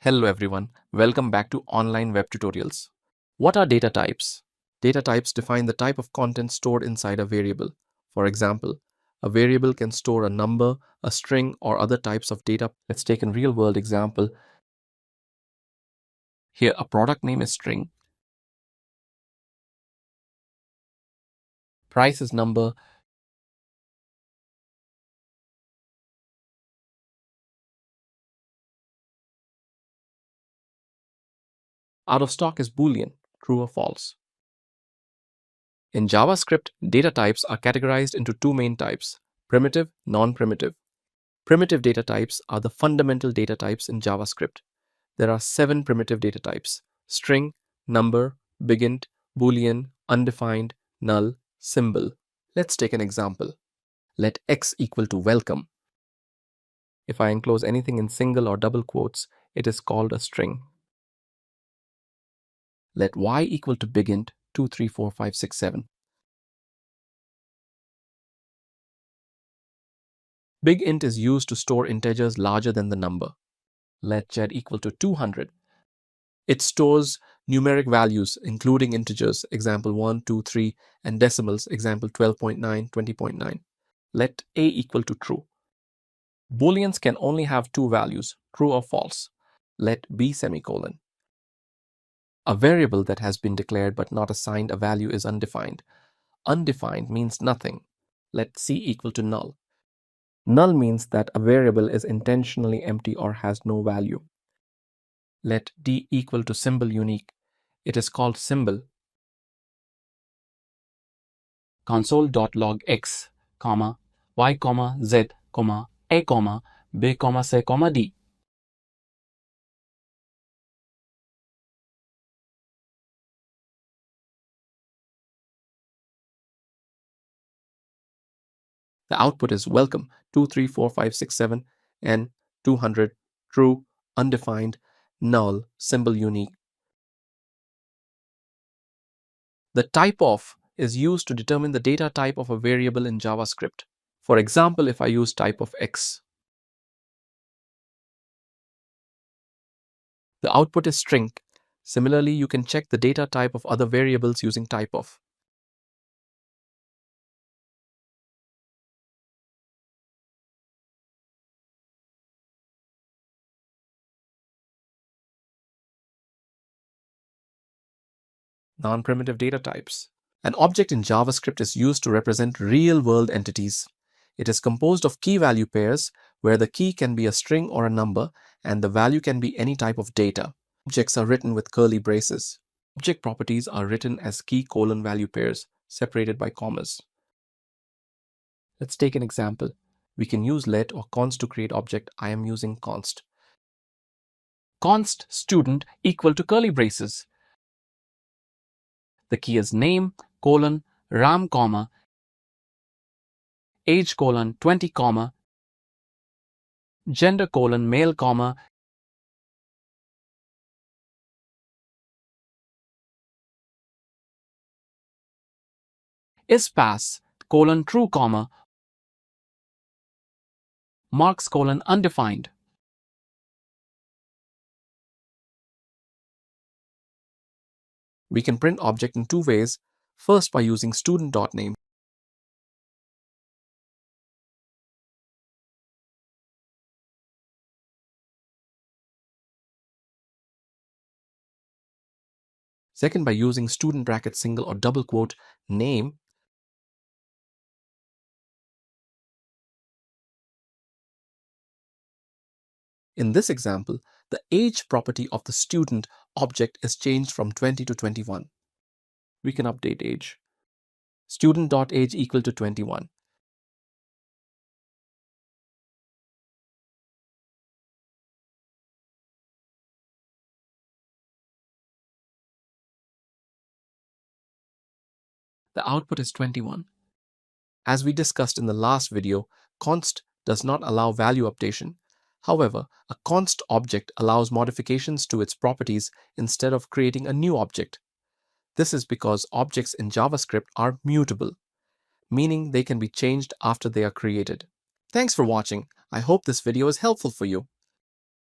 Hello everyone, welcome back to online web tutorials. What are data types? Data types define the type of content stored inside a variable. For example, a variable can store a number, a string, or other types of data. Let's take a real-world example. Here, a product name is string, price is number, out of stock is Boolean, true or false. In JavaScript, data types are categorized into two main types, primitive, non-primitive. Primitive data types are the fundamental data types in JavaScript. There are 7 primitive data types: string, number, bigint, boolean, undefined, null, symbol. Let's take an example. Let x equal to welcome. If I enclose anything in single or double quotes, it is called a string. Let y equal to bigint 2, 3, 4, 5, 6, 7. Bigint is used to store integers larger than the number. Let z equal to 200. It stores numeric values, including integers, example 1, 2, 3, and decimals, example 12.9, 20.9. Let a equal to true. Booleans can only have two values, true or false. Let b semicolon. A variable that has been declared but not assigned a value is undefined. Undefined means nothing. Let c equal to null. Null means that a variable is intentionally empty or has no value. Let d equal to symbol unique. It is called symbol. Console.log x, y, z, a, b, c, d. The output is welcome 2, 3, 4, 5, 6, 7, and 200, true, undefined, null, symbol unique. The type of is used to determine the data type of a variable in JavaScript. For example, if I use type of x, the output is string. Similarly, you can check the data type of other variables using type of. Non-primitive data types. An object in JavaScript is used to represent real-world entities. It is composed of key-value pairs, where the key can be a string or a number, and the value can be any type of data. Objects are written with curly braces. Object properties are written as key::value pairs, separated by commas. Let's take an example. We can use let or const to create object. I am using const. Const student equal to curly braces. The key is name, ram, age, 20, gender, male, is pass, true, marks, undefined. We can print object in two ways. First, by using student.name. Second, by using student bracket single or double quote name. In this example, the age property of the student object is changed from 20 to 21. We can update age. Student.age equal to 21. The output is 21. As we discussed in the last video, const does not allow value updation. However, a const object allows modifications to its properties instead of creating a new object. This is because objects in JavaScript are mutable, meaning they can be changed after they are created. Thanks for watching. I hope this video is helpful for you.